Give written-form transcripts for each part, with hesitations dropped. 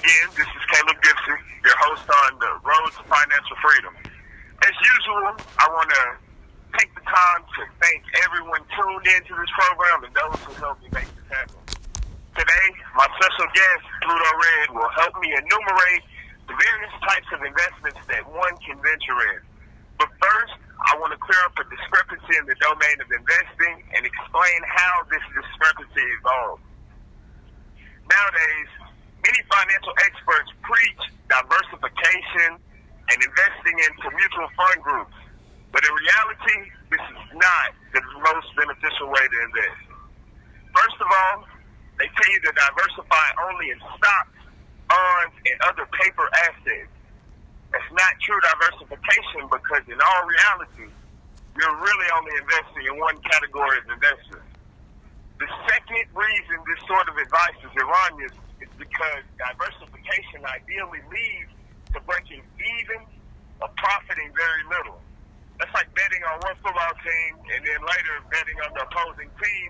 again. This is Caleb Gipson, your host on the Road to Financial Freedom. As usual, I want to take the time to thank everyone tuned into this program and those who helped me make this happen. Today, my special guest, Pluto Red, will help me enumerate the various types of investments that one can venture in. But first, I want to clear up a discrepancy in the domain of investing and explain how this discrepancy evolved. Nowadays, many financial experts preach diversification and investing into mutual fund groups. But in reality, this is not the most beneficial way to invest. First of all, they tell you to diversify only in stocks, bonds, and other paper assets. That's not true diversification because in all reality, you're really only investing in one category of investment. The second reason this sort of advice is erroneous is because diversification ideally leads to breaking even or profiting very little. That's like betting on one football team and then later betting on the opposing team,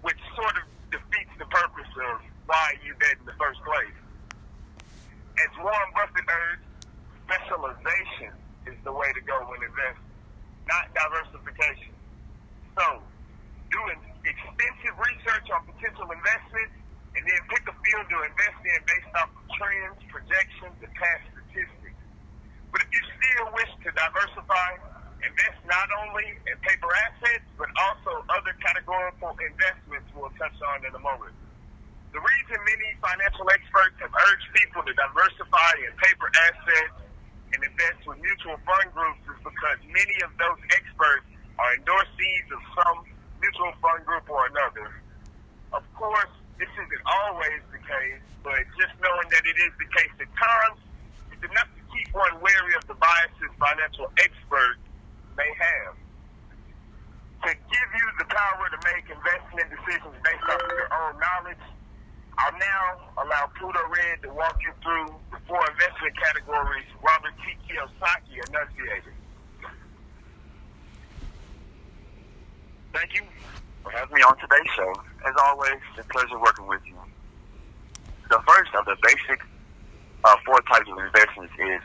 which sort of defeats the purpose of why you bet in the first place. As Warren Buffett urged, specialization is the way to go when investing, not diversification. So, doing extensive research on potential investments and then pick a field to invest in based off of trends, projections, and past statistics. But if you still wish to diversify, invest not only in paper assets, but also other categorical investments we'll touch on in a moment. The reason many financial experts have urged people to diversify in paper assets and invest with mutual fund groups is because many of those experts are endorsees of some mutual fund group or another. Of course, this isn't always the case, but just knowing that it is the case at times is enough to keep one wary of the biases financial experts may have. To give you the power to make investment decisions based off of your own knowledge, I'll now allow Pluto Red to walk you through the four investment categories Robert T. Kiyosaki enunciated. Thank you for having me on today's show. As always, it's a pleasure working with you. The first of the basic four types of investments is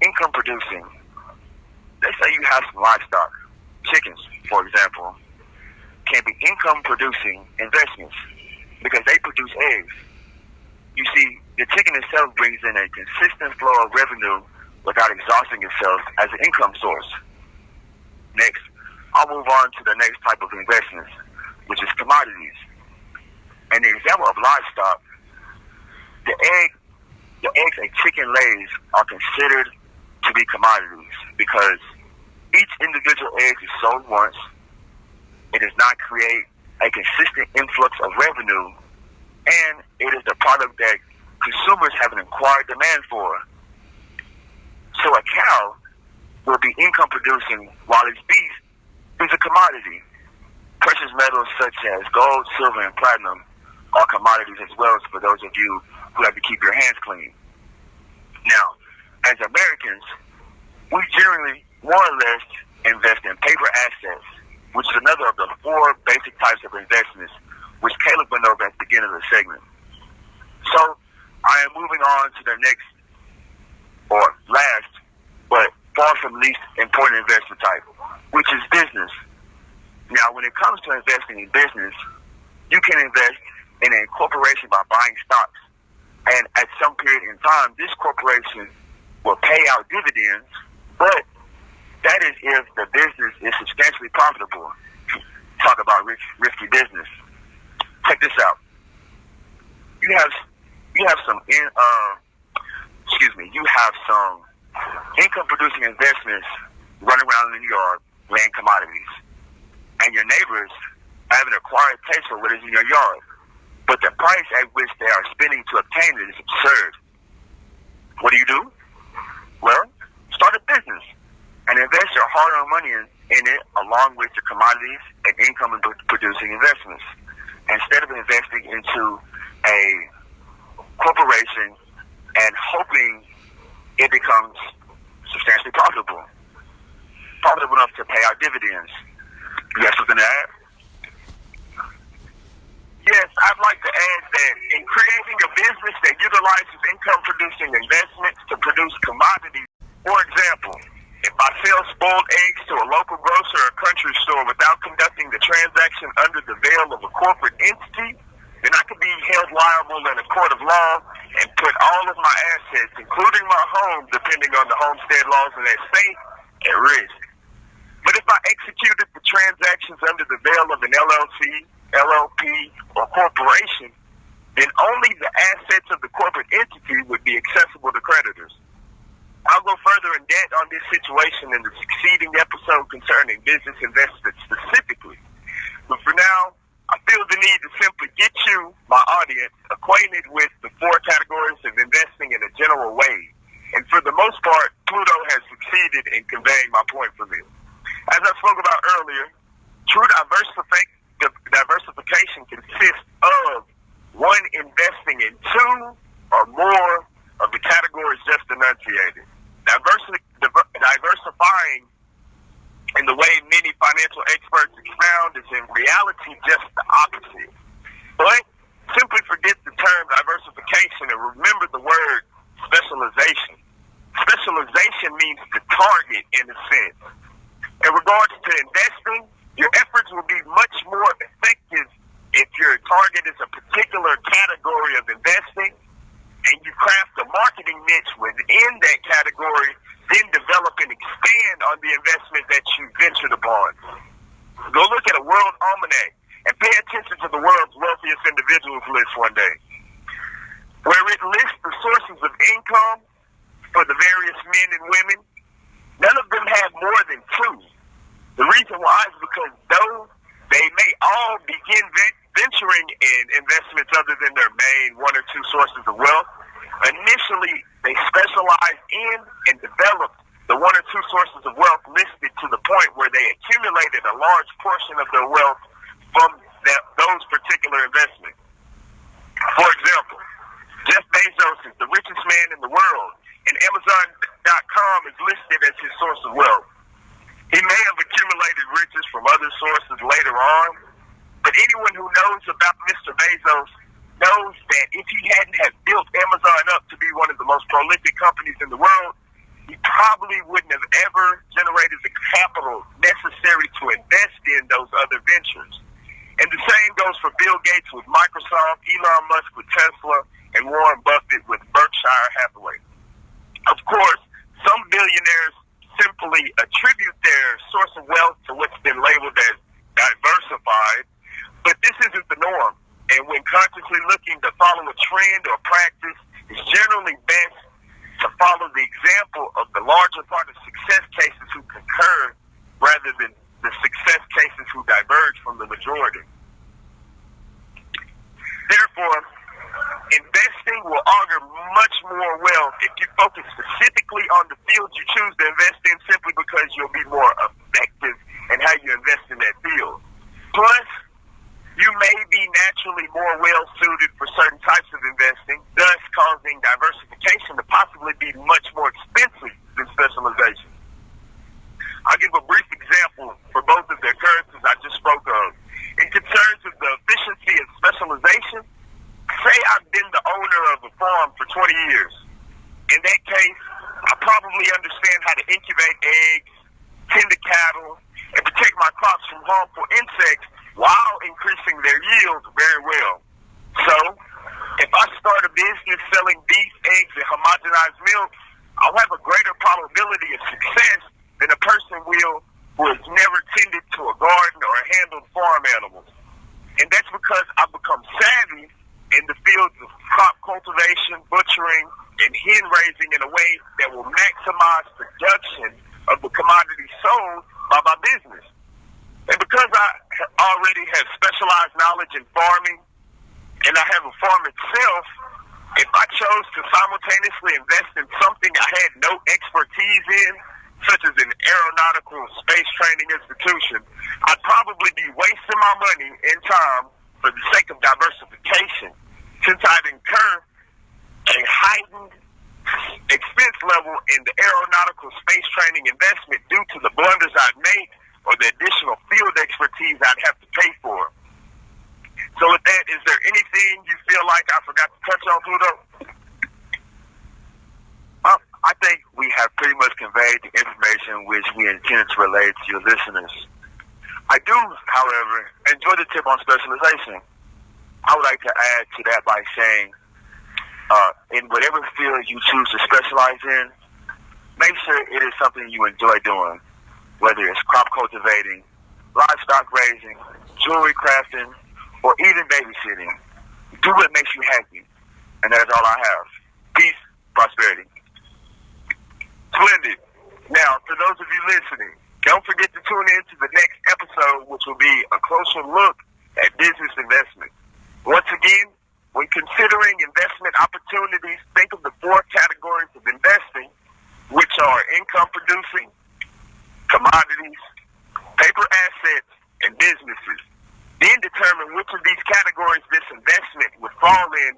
income producing. Let's say you have some livestock, chickens, for example, can be income producing investments because they produce eggs. You see, the chicken itself brings in a consistent flow of revenue without exhausting itself as an income source. Next, I'll move on to the next type of investments, which is commodities. And the example of livestock, the eggs a chicken lays are considered to be commodities because each individual egg is sold once. It does not create a consistent influx of revenue, and it is the product that consumers have an acquired demand for. So a cow will be income producing while its beef is a commodity. Precious metals such as gold, silver, and platinum are commodities as well for those of you who have to keep your hands clean. Now, as Americans, we generally more or less invest in paper assets, which is another of the four basic types of investments, which Caleb went over at the beginning of the segment. So, I am moving on to the next, or last, but far from least important investment type, which is business. Now, when it comes to investing in business, you can invest in a corporation by buying stocks. And at some period in time, this corporation will pay out dividends, but that is if the business is substantially profitable. Talk about risky business. Check this out. You have some income producing investments running around in the yard laying commodities. And your neighbors have an acquired taste for what is in your yard. But the price at which they are spending to obtain it is absurd. What do? Well, start a business and invest your hard-earned money in it along with your commodities and income producing investments. Instead of investing into a corporation and hoping it becomes substantially profitable enough to pay out dividends. You have something to add? Yes, I'd like to add that in creating a business that utilizes utilizes income-producing investments to produce commodities. For example, if I sell spoiled eggs to a local grocer or country store without conducting the transaction under the veil of a corporate entity, then I could be held liable in a court of law and put all of my assets, including my home, depending on the homestead laws in that state, at risk. But if I executed the transactions under the veil of an LLC, LLP, or corporation, then only the assets of the corporate entity would be accessible to creditors. I'll go further in depth on this situation in the succeeding episode concerning business investments specifically. But for now, I feel the need to simply get you, my audience, acquainted with the four categories of investing in a general way. And for the most part, Pluto has succeeded in conveying my point for me. As I spoke about earlier, true diversification consists of one, investing in two or more of the categories just enunciated. Diversifying in the way many financial experts expound is in reality just the opposite. But simply forget the term diversification and remember the word specialization. Specialization means to target in a sense. In regards to investing, your efforts will be much more effective if your target is a particular category of investing and you craft a marketing niche within that category, then develop and expand on the investment that you ventured upon. Go look at a world almanac and pay attention to the world's wealthiest individuals list one day, where it lists the sources of income for the various men and women. None of them have more than two. The reason why is because though they may all begin venturing in investments other than their main one or two sources of wealth, initially they specialized in and developed the one or two sources of wealth listed to the point where they accumulated a large portion of their wealth from those particular investments. For example, Jeff Bezos is the richest man in the world, and Amazon.com is listed as his source of wealth. He may have accumulated riches from other sources later on, but anyone who knows about Mr. Bezos knows that if he hadn't have built Amazon up to be one of the most prolific companies in the world, he probably wouldn't have ever generated the capital necessary to invest in those other ventures. And the same goes for Bill Gates with Microsoft, Elon Musk with Tesla, and Warren Buffett with Berkshire Hathaway. Of course, some billionaires simply attribute their source of wealth to what's been labeled as diversified, but this isn't the norm. And when consciously looking to follow a trend or practice, it's generally best to follow the example of the larger part of success cases who concur rather than the success cases who diverge from the majority. Therefore, investing will augur much more wealth if you focus specifically on the field you choose to invest in simply because you'll be more effective in how you invest in that field. Plus, you may be naturally more well-suited for certain types of investing, thus causing diversification to possibly be much more expensive than specialization. I'll give a brief example for both of the occurrences I just spoke of. In concerns of the efficiency of specialization, say I've been the owner of a farm for 20 years. In that case, I probably understand how to incubate eggs, tend to cattle, and protect my crops from harmful insects while increasing their yield very well. So, if I start a business selling beef, eggs, and homogenized milk, I'll have a greater probability of success than a person will who has never tended to a garden or handled farm animals. And that's because I've become savvy in the fields of crop cultivation, butchering, and hen raising in a way that will maximize production of the commodity sold by my business. And because I already have specialized knowledge in farming, and I have a farm itself, if I chose to simultaneously invest in something I had no expertise in, such as an aeronautical space training institution, I'd probably be wasting my money and time for the sake of diversification, since I'd incur a heightened expense level in the aeronautical space training investment due to the blunders I'd make or the additional field expertise I'd have to pay for. So with that, is there anything you feel like I forgot to touch on, Pluto? I think we have pretty much conveyed the information which we intended to relay to your listeners. I do, however, enjoy the tip on specialization. I would like to add to that by saying, in whatever field you choose to specialize in, make sure it is something you enjoy doing, whether it's crop cultivating, livestock raising, jewelry crafting, or even babysitting. Do what makes you happy. And that is all I have. Peace, prosperity. Splendid. Now, for those of you listening, don't forget to tune in to the next episode, which will be a closer look at business investment. Once again, when considering investment opportunities, think of the 4 categories of investing, which are income producing, commodities, paper assets, and businesses. Then determine which of these categories this investment would fall in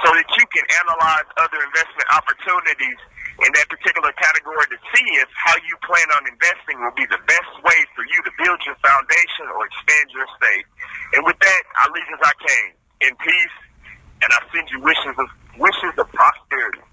so that you can analyze other investment opportunities in that particular category to see if how you plan on investing will be the best way for you to build your foundation or expand your estate. And with that, I leave as I came, in peace, and I send you wishes of prosperity.